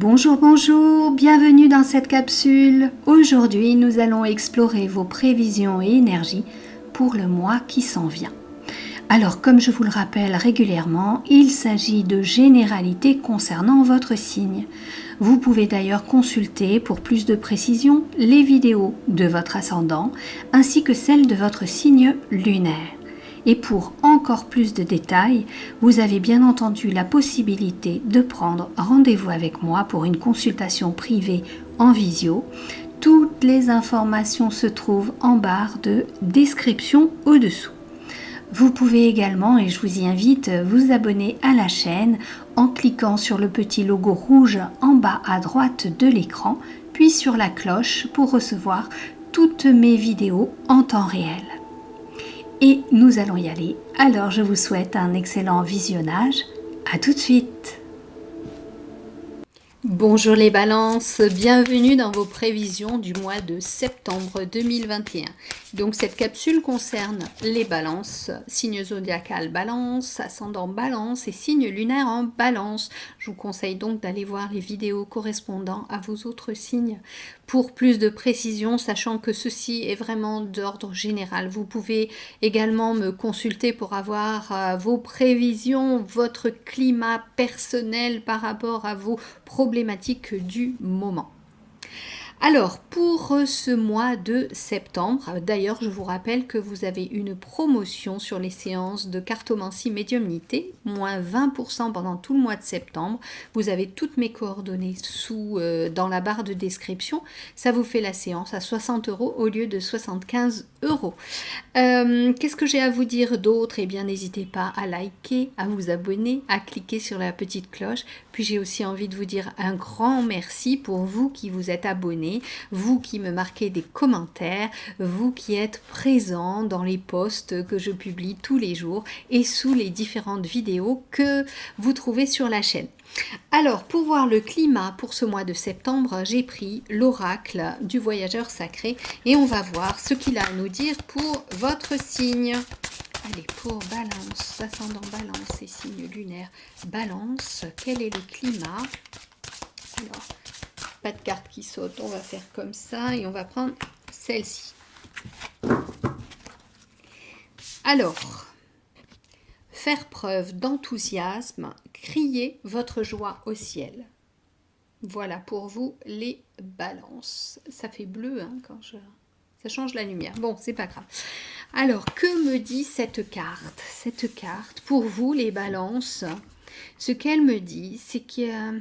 Bonjour, bonjour, bienvenue dans cette capsule. Aujourd'hui, nous allons explorer vos prévisions et énergies pour le mois qui s'en vient. Alors, comme je vous le rappelle régulièrement, il s'agit de généralités concernant votre signe. Vous pouvez d'ailleurs consulter pour plus de précision les vidéos de votre ascendant ainsi que celles de votre signe lunaire. Et pour encore plus de détails, vous avez bien entendu la possibilité de prendre rendez-vous avec moi pour une consultation privée en visio. Toutes les informations se trouvent en barre de description au-dessous. Vous pouvez également, et je vous y invite, vous abonner à la chaîne en cliquant sur le petit logo rouge en bas à droite de l'écran, puis sur la cloche pour recevoir toutes mes vidéos en temps réel. Et nous allons y aller. Alors je vous souhaite un excellent visionnage. À tout de suite. Bonjour les balances, bienvenue dans vos prévisions du mois de septembre 2021. Donc cette capsule concerne les balances, signe zodiacal balance, ascendant balance et signe lunaire en balance. Je vous conseille donc d'aller voir les vidéos correspondant à vos autres signes pour plus de précision, sachant que ceci est vraiment d'ordre général. Vous pouvez également me consulter pour avoir vos prévisions, votre climat personnel par rapport à vos problématiques du moment. Alors, pour ce mois de septembre, d'ailleurs, je vous rappelle que vous avez une promotion sur les séances de cartomancie médiumnité, moins 20% pendant tout le mois de septembre. Vous avez toutes mes coordonnées dans la barre de description. Ça vous fait la séance à 60 € au lieu de 75 €. Qu'est-ce que j'ai à vous dire d'autre? Eh bien, n'hésitez pas à liker, à vous abonner, à cliquer sur la petite cloche. Puis j'ai aussi envie de vous dire un grand merci pour vous qui vous êtes abonnés, vous qui me marquez des commentaires, vous qui êtes présents dans les posts que je publie tous les jours et sous les différentes vidéos que vous trouvez sur la chaîne. Alors, pour voir le climat pour ce mois de septembre, j'ai pris l'oracle du voyageur sacré et on va voir ce qu'il a à nous dire pour votre signe. Allez, pour balance, ascendant balance et signe lunaire balance, quel est le climat? Alors, pas de carte qui saute, on va faire comme ça et on va prendre celle-ci. Alors, faire preuve d'enthousiasme, crier votre joie au ciel. Voilà pour vous les balances. Ça fait bleu hein, ça change la lumière. Bon, c'est pas grave. Alors, que me dit cette carte? Cette carte, pour vous les balances, ce qu'elle me dit, c'est qu'il y a...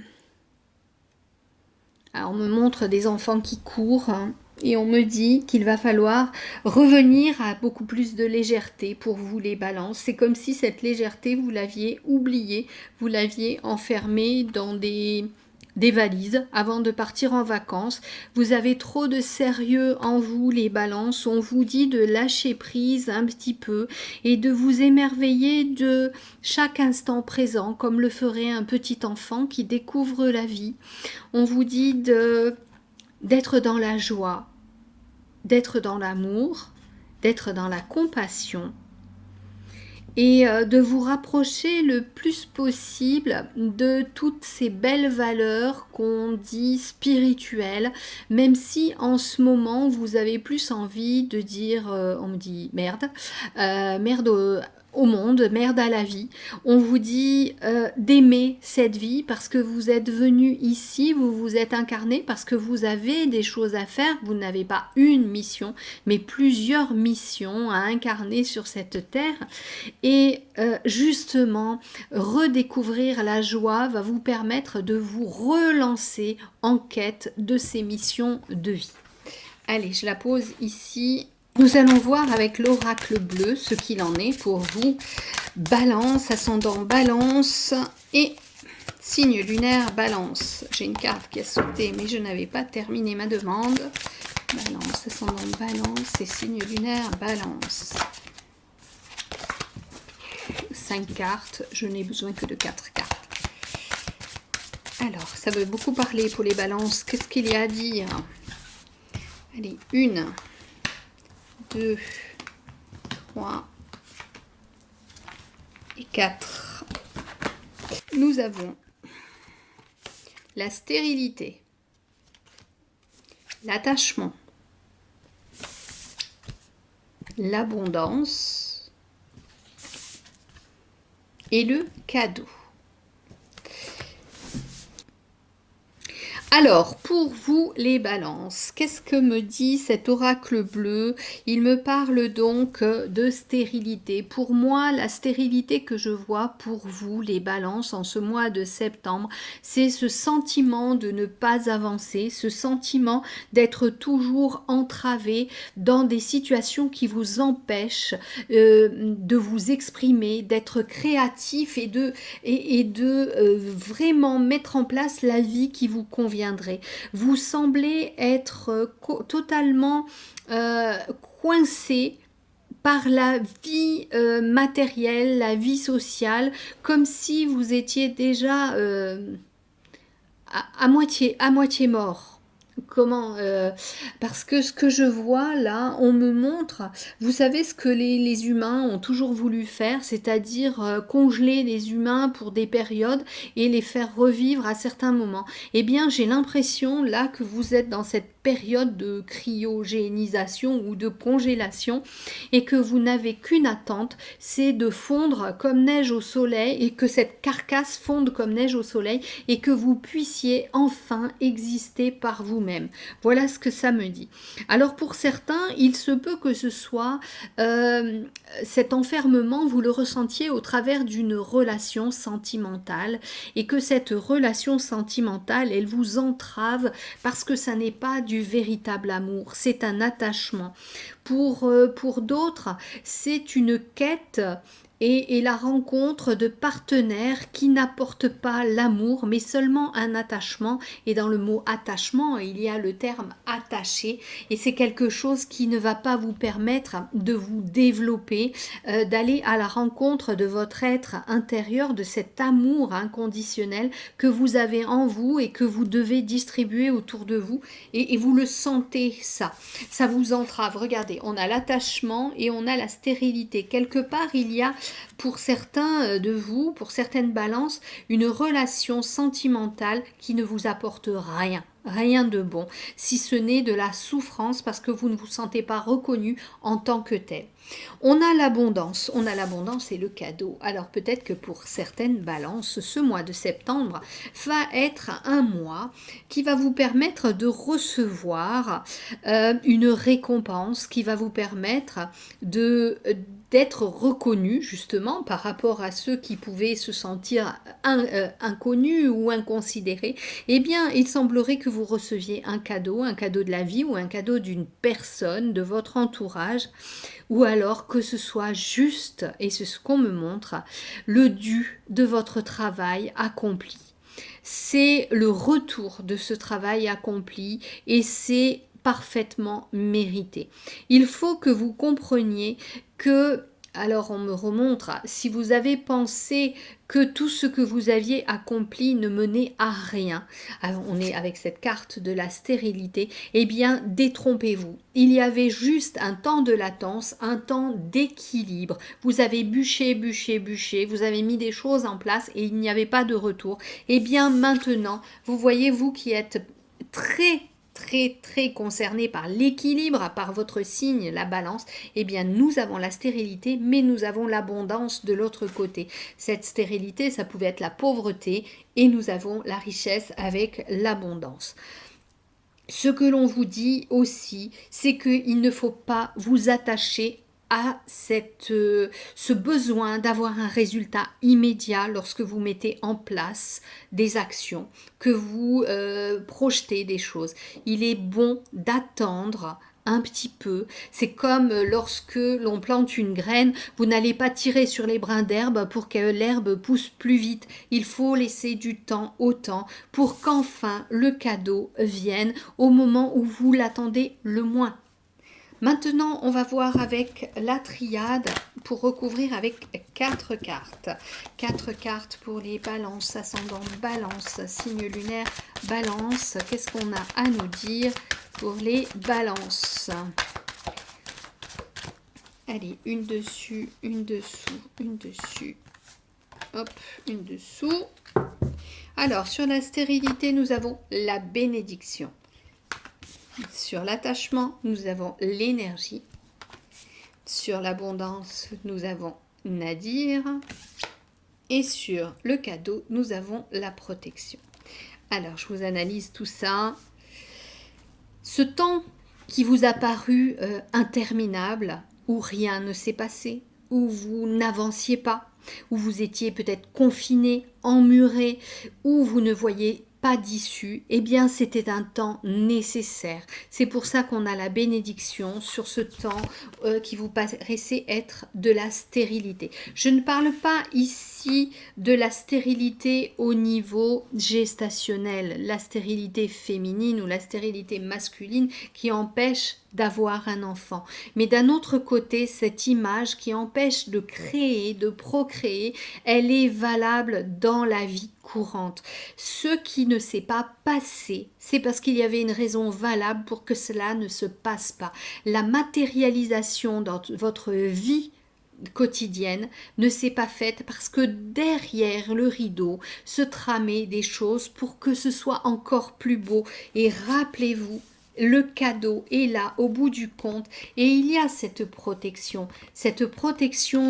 Alors, on me montre des enfants qui courent hein, et on me dit qu'il va falloir revenir à beaucoup plus de légèreté pour vous les balances. C'est comme si cette légèreté, vous l'aviez oubliée, vous l'aviez enfermée dans des valises avant de partir en vacances. Vous avez trop de sérieux en vous les balances. On vous dit de lâcher prise un petit peu et de vous émerveiller de chaque instant présent comme le ferait un petit enfant qui découvre la vie. On vous dit d'être dans la joie, d'être dans l'amour, d'être dans la compassion et de vous rapprocher le plus possible de toutes ces belles valeurs qu'on dit spirituelles, même si en ce moment vous avez plus envie de dire, on me dit merde, merde au monde, merde à la vie. On vous dit d'aimer cette vie parce que vous êtes venu ici, vous vous êtes incarné parce que vous avez des choses à faire. Vous n'avez pas une mission, mais plusieurs missions à incarner sur cette terre. Et justement, redécouvrir la joie va vous permettre de vous relancer en quête de ces missions de vie. Allez, je la pose ici. Nous allons voir avec l'oracle bleu ce qu'il en est pour vous. Balance, ascendant balance et signe lunaire balance. J'ai une carte qui a sauté mais je n'avais pas terminé ma demande. Balance, ascendant balance et signe lunaire balance. 5 cartes, je n'ai besoin que de 4 cartes. Alors, ça veut beaucoup parler pour les balances. Qu'est-ce qu'il y a à dire? Allez, 1, 2, 3 et 4. Nous avons la stérilité, l'attachement, l'abondance et le cadeau. Alors, pour vous les balances, qu'est-ce que me dit cet oracle bleu? Il me parle donc de stérilité. Pour moi, la stérilité que je vois pour vous les balances en ce mois de septembre, c'est ce sentiment de ne pas avancer, ce sentiment d'être toujours entravé dans des situations qui vous empêchent de vous exprimer, d'être créatif et de vraiment mettre en place la vie qui vous convient. Vous semblez être totalement coincé par la vie matérielle, la vie sociale, comme si vous étiez déjà à moitié mort. Comment parce que ce que je vois là, on me montre, vous savez ce que les humains ont toujours voulu faire, c'est-à-dire congeler les humains pour des périodes et les faire revivre à certains moments. Eh bien, j'ai l'impression là que vous êtes dans cette période de cryogénisation ou de congélation et que vous n'avez qu'une attente, c'est de fondre comme neige au soleil et que cette carcasse fonde comme neige au soleil et que vous puissiez enfin exister par vous-même. Voilà ce que ça me dit. Alors pour certains, il se peut que ce soit cet enfermement, vous le ressentiez au travers d'une relation sentimentale et que cette relation sentimentale, elle vous entrave parce que ça n'est pas du véritable amour, c'est un attachement. Pour d'autres, c'est une quête et la rencontre de partenaires qui n'apportent pas l'amour, mais seulement un attachement. Et dans le mot attachement, il y a le terme attaché, et c'est quelque chose qui ne va pas vous permettre de vous développer, d'aller à la rencontre de votre être intérieur, de cet amour inconditionnel que vous avez en vous et que vous devez distribuer autour de vous, et vous le sentez, ça vous entrave. Regardez, on a l'attachement et on a la stérilité. Quelque part, il y a pour certains de vous, pour certaines balances, une relation sentimentale qui ne vous apporte rien de bon, si ce n'est de la souffrance parce que vous ne vous sentez pas reconnu en tant que tel. On a l'abondance et le cadeau. Alors peut-être que pour certaines balances, ce mois de septembre va être un mois qui va vous permettre de recevoir une récompense, qui va vous permettre d'être reconnu justement par rapport à ceux qui pouvaient se sentir inconnus ou inconsidérés. Eh bien, il semblerait que vous receviez un cadeau de la vie ou un cadeau d'une personne, de votre entourage, ou alors que ce soit juste, et c'est ce qu'on me montre, le dû de votre travail accompli. C'est le retour de ce travail accompli et c'est parfaitement mérité. Il faut que vous compreniez que, alors on me remontre, si vous avez pensé que tout ce que vous aviez accompli ne menait à rien, alors on est avec cette carte de la stérilité, eh bien détrompez-vous. Il y avait juste un temps de latence, un temps d'équilibre. Vous avez bûché, vous avez mis des choses en place et il n'y avait pas de retour. Eh bien maintenant, vous voyez, vous qui êtes très concerné par l'équilibre, par votre signe, la balance, eh bien nous avons la stérilité, mais nous avons l'abondance de l'autre côté. Cette stérilité, ça pouvait être la pauvreté, et nous avons la richesse avec l'abondance. Ce que l'on vous dit aussi, c'est qu'il ne faut pas vous attacher à ce besoin d'avoir un résultat immédiat lorsque vous mettez en place des actions, que vous projetez des choses. Il est bon d'attendre un petit peu. C'est comme lorsque l'on plante une graine, vous n'allez pas tirer sur les brins d'herbe pour que l'herbe pousse plus vite. Il faut laisser du temps au temps pour qu'enfin le cadeau vienne au moment où vous l'attendez le moins. Maintenant, on va voir avec la triade pour recouvrir avec 4 cartes. 4 cartes pour les balances, ascendant balance, signe lunaire balance. Qu'est-ce qu'on a à nous dire pour les balances? Allez, une dessus, une dessous, une dessus. Hop, une dessous. Alors, sur la stérilité, nous avons la bénédiction. Sur l'attachement, nous avons l'énergie. Sur l'abondance, nous avons Nadir. Et sur le cadeau, nous avons la protection. Alors, je vous analyse tout ça. Ce temps qui vous a paru interminable, où rien ne s'est passé, où vous n'avanciez pas, où vous étiez peut-être confiné, emmuré, où vous ne voyez pas d'issue, eh bien c'était un temps nécessaire. C'est pour ça qu'on a la bénédiction sur ce temps qui vous paraissait être de la stérilité. Je ne parle pas ici de la stérilité au niveau gestationnel, la stérilité féminine ou la stérilité masculine qui empêche d'avoir un enfant. Mais d'un autre côté, cette image qui empêche de créer, de procréer, elle est valable dans la vie courante. Ce qui ne s'est pas passé, c'est parce qu'il y avait une raison valable pour que cela ne se passe pas. La matérialisation dans votre vie quotidienne ne s'est pas faite parce que derrière le rideau se tramaient des choses pour que ce soit encore plus beau. Et rappelez-vous, le cadeau est là au bout du compte et il y a cette protection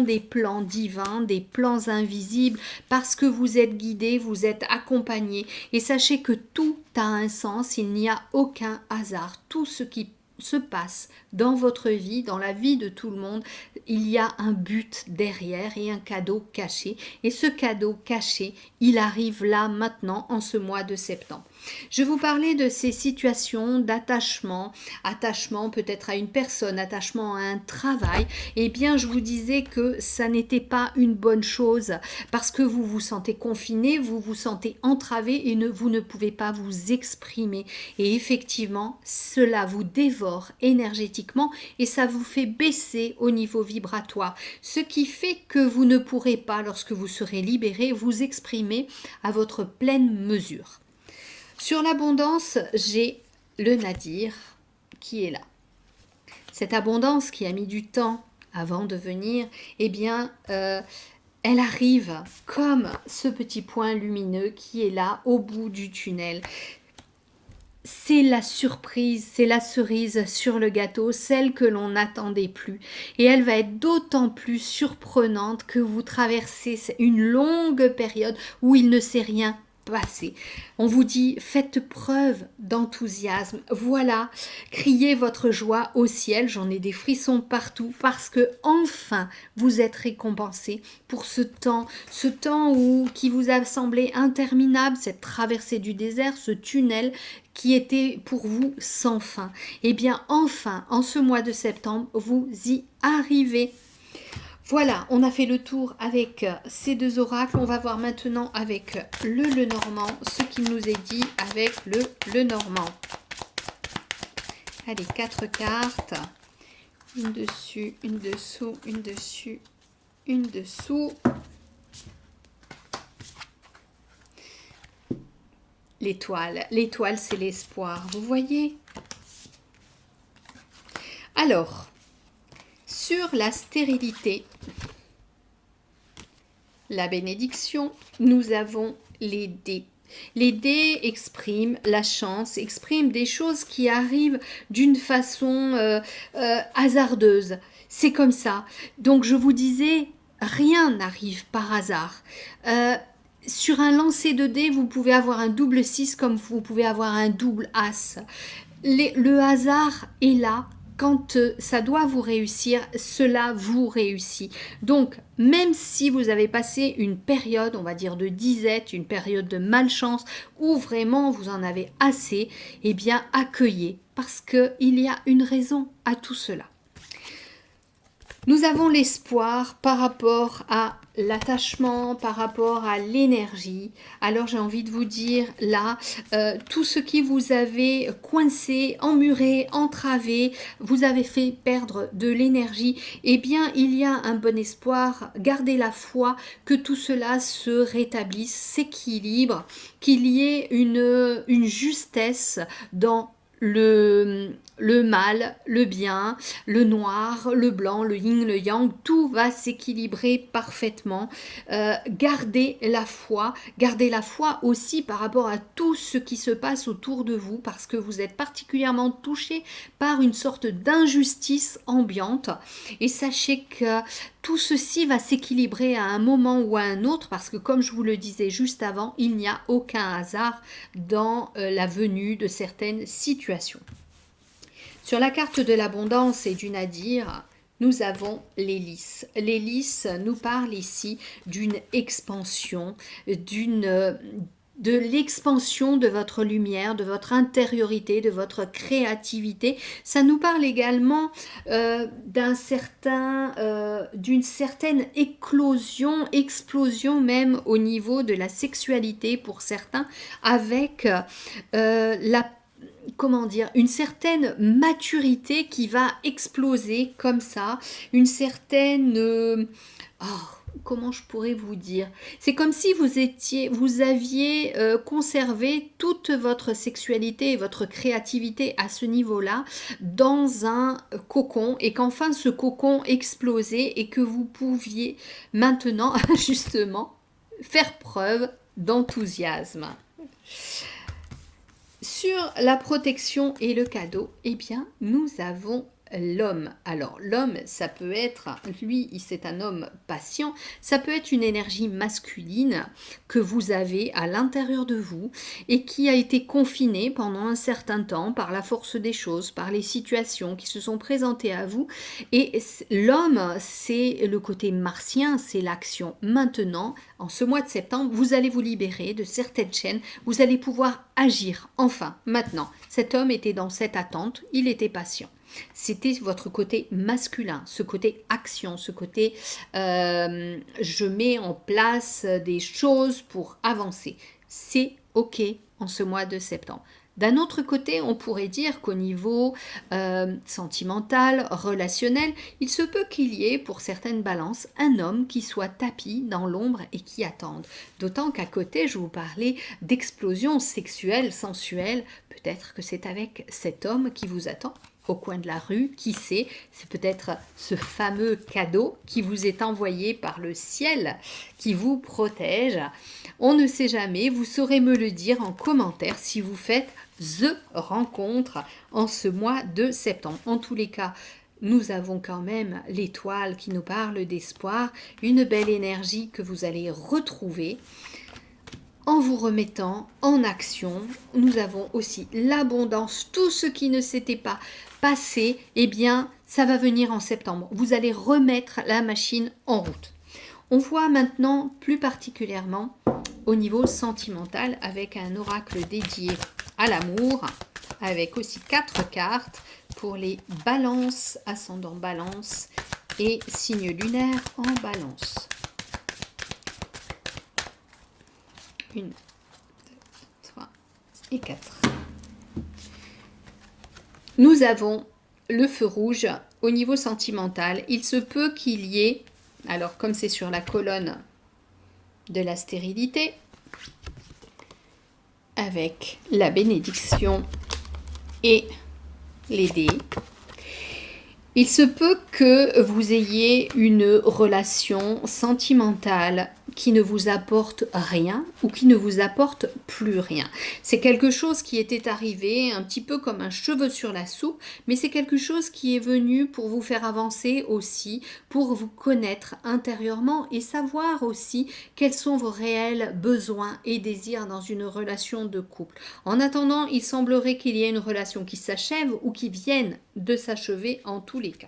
des plans divins, des plans invisibles, parce que vous êtes guidés, vous êtes accompagnés et sachez que tout a un sens, il n'y a aucun hasard. Tout ce qui se passe dans votre vie, dans la vie de tout le monde, il y a un but derrière et un cadeau caché. Et ce cadeau caché, il arrive là maintenant en ce mois de septembre. Je vous parlais de ces situations d'attachement, attachement peut-être à une personne, attachement à un travail. Eh bien, je vous disais que ça n'était pas une bonne chose parce que vous vous sentez confiné, vous vous sentez entravé et vous ne pouvez pas vous exprimer. Et effectivement, cela vous dévore énergétiquement et ça vous fait baisser au niveau vibratoire. Ce qui fait que vous ne pourrez pas, lorsque vous serez libéré, vous exprimer à votre pleine mesure. Sur l'abondance, j'ai le Nadir qui est là. Cette abondance qui a mis du temps avant de venir, eh bien, elle arrive comme ce petit point lumineux qui est là au bout du tunnel. C'est la surprise, c'est la cerise sur le gâteau, celle que l'on n'attendait plus. Et elle va être d'autant plus surprenante que vous traversez une longue période où il ne s'est rien passé. On vous dit, faites preuve d'enthousiasme. Voilà, criez votre joie au ciel. J'en ai des frissons partout parce que enfin vous êtes récompensé pour ce temps qui vous a semblé interminable, cette traversée du désert, ce tunnel qui était pour vous sans fin. Eh bien, enfin, en ce mois de septembre, vous y arrivez. Voilà, on a fait le tour avec ces deux oracles. On va voir maintenant avec le Lenormand ce qu'il nous est dit avec le Lenormand. Allez, 4 cartes. Une dessus, une dessous, une dessus, une dessous. L'étoile. L'étoile, c'est l'espoir. Vous voyez? Alors, sur la stérilité, la bénédiction, nous avons les dés. Les dés expriment la chance, expriment des choses qui arrivent d'une façon hasardeuse. C'est comme ça. Donc, je vous disais, rien n'arrive par hasard. Sur un lancer de dés, vous pouvez avoir un double 6 comme vous pouvez avoir un double as. Le hasard est là. Quand ça doit vous réussir, cela vous réussit. Donc, même si vous avez passé une période, on va dire de disette, une période de malchance, où vraiment vous en avez assez, eh bien, accueillez, parce qu'il y a une raison à tout cela. Nous avons l'espoir par rapport à l'attachement, par rapport à l'énergie. Alors j'ai envie de vous dire là, tout ce qui vous avait coincé, emmuré, entravé, vous avez fait perdre de l'énergie, eh bien il y a un bon espoir. Gardez la foi que tout cela se rétablisse, s'équilibre, qu'il y ait une justesse dans le mal, le bien, le noir, le blanc, le yin, le yang, tout va s'équilibrer parfaitement. Gardez la foi aussi par rapport à tout ce qui se passe autour de vous, parce que vous êtes particulièrement touché par une sorte d'injustice ambiante. Et sachez que tout ceci va s'équilibrer à un moment ou à un autre, parce que comme je vous le disais juste avant, il n'y a aucun hasard dans la venue de certaines situations. Sur la carte de l'abondance et du nadir, nous avons l'hélice. L'hélice nous parle ici d'une expansion, de l'expansion de votre lumière, de votre intériorité, de votre créativité. Ça nous parle également d'une certaine explosion même au niveau de la sexualité pour certains, avec une certaine maturité qui va exploser comme ça, une certaine... comment je pourrais vous dire? C'est comme si vous aviez conservé toute votre sexualité et votre créativité à ce niveau-là dans un cocon, et qu'enfin ce cocon explosait et que vous pouviez maintenant justement faire preuve d'enthousiasme. Sur la protection et le cadeau, eh bien, nous avons l'homme. Alors, l'homme, ça peut être, lui, c'est un homme patient, ça peut être une énergie masculine que vous avez à l'intérieur de vous et qui a été confinée pendant un certain temps par la force des choses, par les situations qui se sont présentées à vous. Et l'homme, c'est le côté martien, c'est l'action. Maintenant, en ce mois de septembre, vous allez vous libérer de certaines chaînes, vous allez pouvoir agir. Enfin, maintenant, cet homme était dans cette attente, il était patient. C'était votre côté masculin, ce côté action, ce côté je mets en place des choses pour avancer. C'est ok en ce mois de septembre. D'un autre côté, on pourrait dire qu'au niveau sentimental, relationnel, il se peut qu'il y ait pour certaines balances un homme qui soit tapi dans l'ombre et qui attende. D'autant qu'à côté, je vous parlais d'explosion sexuelle, sensuelle. Peut-être que c'est avec cet homme qui vous attend au coin de la rue, qui sait, c'est peut-être ce fameux cadeau qui vous est envoyé par le ciel, qui vous protège. On ne sait jamais, vous saurez me le dire en commentaire si vous faites The Rencontre en ce mois de septembre. En tous les cas, nous avons quand même l'étoile qui nous parle d'espoir, une belle énergie que vous allez retrouver en vous remettant en action. Nous avons aussi l'abondance, tout ce qui ne s'était pas passé, eh bien, ça va venir en septembre. Vous allez remettre la machine en route. On voit maintenant plus particulièrement au niveau sentimental avec un oracle dédié à l'amour, avec aussi 4 cartes pour les balances, ascendant balance et signe lunaire en balance. 1, 2, 3 et 4. Nous avons le feu rouge au niveau sentimental. Il se peut qu'il y ait, alors comme c'est sur la colonne de la stérilité, avec la bénédiction et les dés, il se peut que vous ayez une relation sentimentale qui ne vous apporte rien ou qui ne vous apporte plus rien. C'est quelque chose qui était arrivé un petit peu comme un cheveu sur la soupe, mais c'est quelque chose qui est venu pour vous faire avancer aussi, pour vous connaître intérieurement et savoir aussi quels sont vos réels besoins et désirs dans une relation de couple. En attendant, il semblerait qu'il y ait une relation qui s'achève ou qui vienne de s'achever en tous les cas.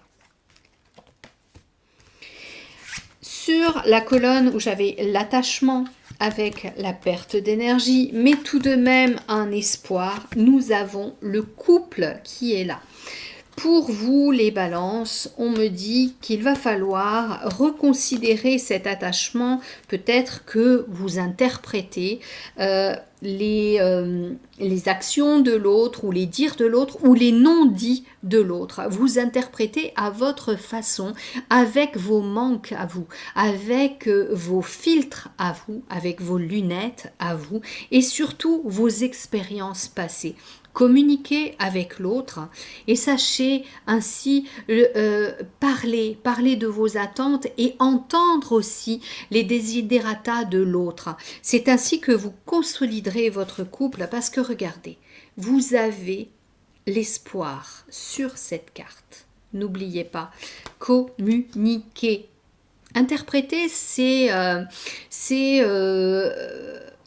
Sur la colonne où j'avais l'attachement avec la perte d'énergie, mais tout de même un espoir, nous avons le couple qui est là. Pour vous, les balances, on me dit qu'il va falloir reconsidérer cet attachement. Peut-être que vous interprétez les actions de l'autre ou les dires de l'autre ou les non-dits de l'autre. Vous interprétez à votre façon, avec vos manques à vous, avec vos filtres à vous, avec vos lunettes à vous et surtout vos expériences passées. communiquez avec l'autre et sachez ainsi parler de vos attentes et entendre aussi les desiderata de l'autre. C'est ainsi que vous consoliderez votre couple parce que regardez, vous avez l'espoir sur cette carte. N'oubliez pas, communiquer. Interpréter, c'est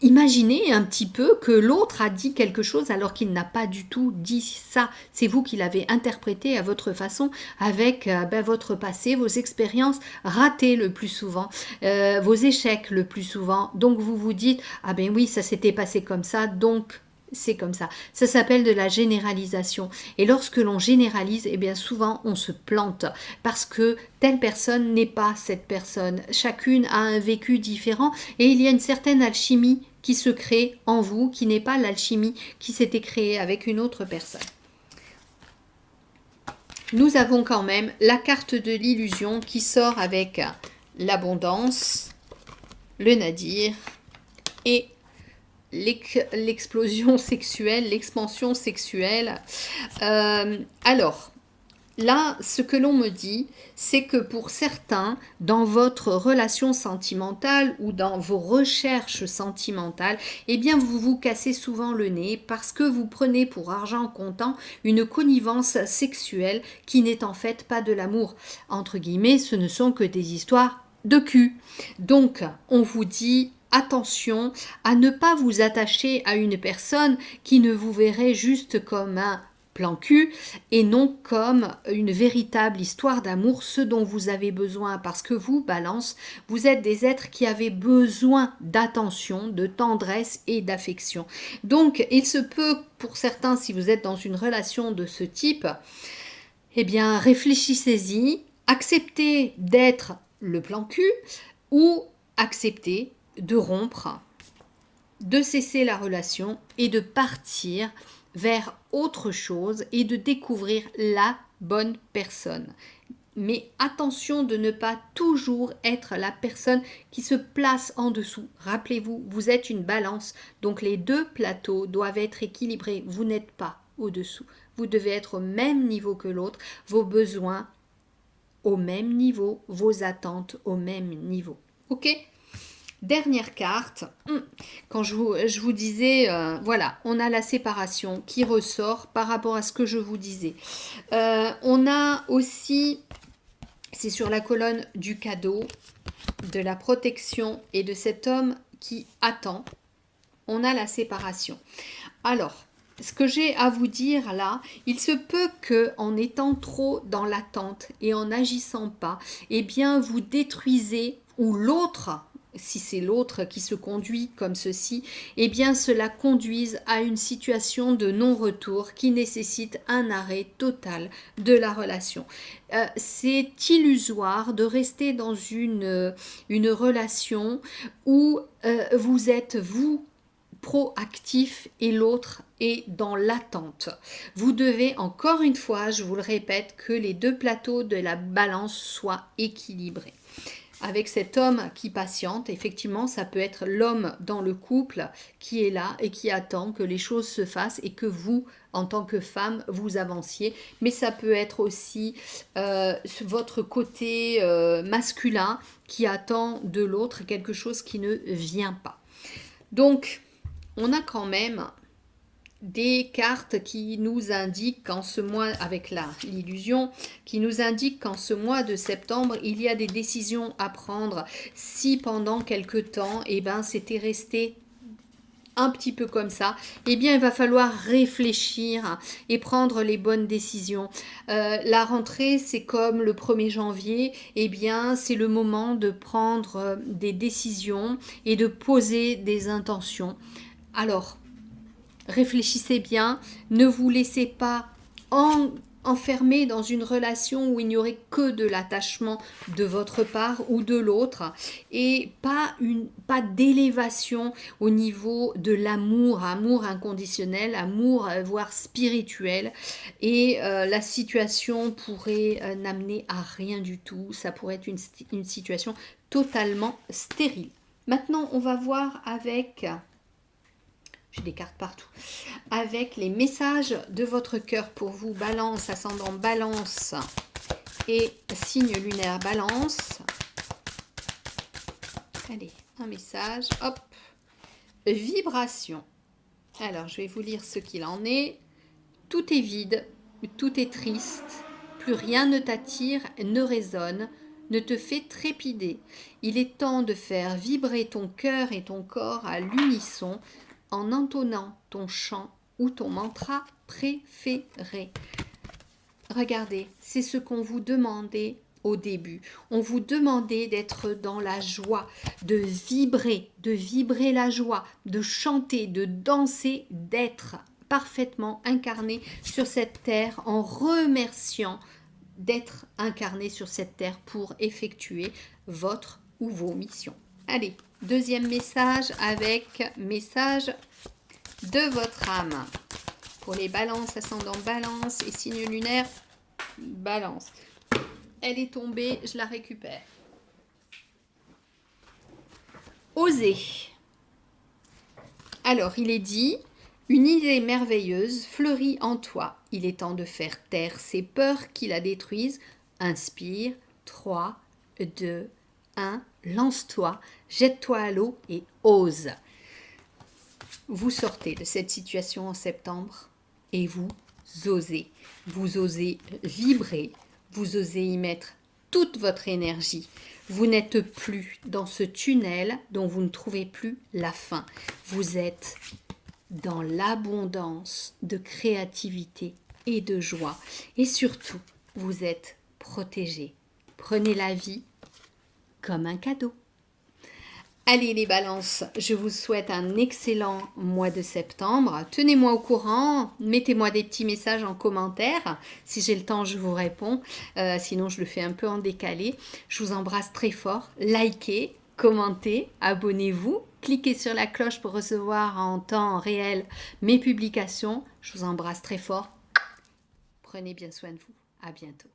imaginer un petit peu que l'autre a dit quelque chose alors qu'il n'a pas du tout dit ça. C'est vous qui l'avez interprété à votre façon avec votre passé, vos expériences ratées le plus souvent, vos échecs le plus souvent. Donc vous vous dites, ah ben oui, ça s'était passé comme ça, donc c'est comme ça. Ça s'appelle de la généralisation. Et lorsque l'on généralise, eh bien souvent on se plante parce que telle personne n'est pas cette personne. Chacune a un vécu différent et il y a une certaine alchimie qui se crée en vous, qui n'est pas l'alchimie qui s'était créée avec une autre personne. Nous avons quand même la carte de l'illusion qui sort avec l'abondance, le nadir et l'explosion sexuelle, l'expansion sexuelle. Alors, là, ce que l'on me dit, c'est que pour certains, dans votre relation sentimentale ou dans vos recherches sentimentales, eh bien, vous vous cassez souvent le nez parce que vous prenez pour argent comptant une connivence sexuelle qui n'est en fait pas de l'amour. Entre guillemets, ce ne sont que des histoires de cul. Donc, on vous dit attention à ne pas vous attacher à une personne qui ne vous verrait juste comme un plan cul et non comme une véritable histoire d'amour, ce dont vous avez besoin, parce que vous, Balance, vous êtes des êtres qui avaient besoin d'attention, de tendresse et d'affection. Donc, il se peut, pour certains, si vous êtes dans une relation de ce type, eh bien, réfléchissez-y, acceptez d'être le plan cul ou acceptez de rompre, de cesser la relation et de partir vers autre chose et de découvrir la bonne personne. Mais attention de ne pas toujours être la personne qui se place en dessous. Rappelez-vous, vous êtes une balance, donc les deux plateaux doivent être équilibrés. Vous n'êtes pas au-dessous. Vous devez être au même niveau que l'autre, vos besoins au même niveau, vos attentes au même niveau. Ok ? Dernière carte, quand je vous disais, voilà, on a la séparation qui ressort par rapport à ce que je vous disais. On a aussi, c'est sur la colonne du cadeau, de la protection et de cet homme qui attend. On a la séparation. Alors, ce que j'ai à vous dire là, il se peut que en étant trop dans l'attente et en n'agissant pas, eh bien vous détruisez ou l'autre, si c'est l'autre qui se conduit comme ceci, eh bien cela conduise à une situation de non-retour qui nécessite un arrêt total de la relation. C'est illusoire de rester dans une relation où vous êtes vous proactif et l'autre est dans l'attente. Vous devez, encore une fois, je vous le répète, que les deux plateaux de la balance soient équilibrés. Avec cet homme qui patiente, effectivement, ça peut être l'homme dans le couple qui est là et qui attend que les choses se fassent et que vous, en tant que femme, vous avanciez. Mais ça peut être aussi votre côté masculin qui attend de l'autre quelque chose qui ne vient pas. Donc, on a quand même des cartes qui nous indiquent qu'en ce mois, avec l'illusion, qui nous indiquent qu'en ce mois de septembre, il y a des décisions à prendre. Si pendant quelque temps, eh ben, c'était resté un petit peu comme ça, eh bien il va falloir réfléchir et prendre les bonnes décisions. La rentrée, c'est comme le 1er janvier, eh bien c'est le moment de prendre des décisions et de poser des intentions. Alors, réfléchissez bien, ne vous laissez pas enfermer dans une relation où il n'y aurait que de l'attachement de votre part ou de l'autre et pas d'élévation au niveau de l'amour, amour inconditionnel, amour voire spirituel et la situation pourrait n'amener à rien du tout, ça pourrait être une situation totalement stérile. Maintenant on va voir avec j'ai des cartes partout, avec les messages de votre cœur pour vous, Balance, ascendant Balance et signe lunaire Balance. Allez, un message, hop, vibration. Alors, je vais vous lire ce qu'il en est. Tout est vide, tout est triste, plus rien ne t'attire, ne résonne, ne te fait trépider. Il est temps de faire vibrer ton cœur et ton corps à l'unisson en entonnant ton chant ou ton mantra préféré. Regardez, c'est ce qu'on vous demandait au début. On vous demandait d'être dans la joie, de vibrer la joie, de chanter, de danser, d'être parfaitement incarné sur cette terre en remerciant d'être incarné sur cette terre pour effectuer votre ou vos missions. Allez, deuxième message avec message de votre âme. Pour les balances, ascendant balance et signe lunaire, balance. Elle est tombée, je la récupère. Oser. Alors, il est dit, une idée merveilleuse fleurit en toi. Il est temps de faire taire ces peurs qui la détruisent. Inspire, 3, 2, 1, lance-toi, jette-toi à l'eau et ose. Vous sortez de cette situation en septembre et vous osez. Vous osez vibrer, vous osez y mettre toute votre énergie. Vous n'êtes plus dans ce tunnel dont vous ne trouvez plus la fin. Vous êtes dans l'abondance de créativité et de joie. Et surtout, vous êtes protégé. Prenez la vie comme un cadeau. Allez les balances, je vous souhaite un excellent mois de septembre. Tenez-moi au courant, mettez-moi des petits messages en commentaire. Si j'ai le temps, je vous réponds. Sinon, je le fais un peu en décalé. Je vous embrasse très fort. Likez, commentez, abonnez-vous. Cliquez sur la cloche pour recevoir en temps réel mes publications. Je vous embrasse très fort. Prenez bien soin de vous. À bientôt.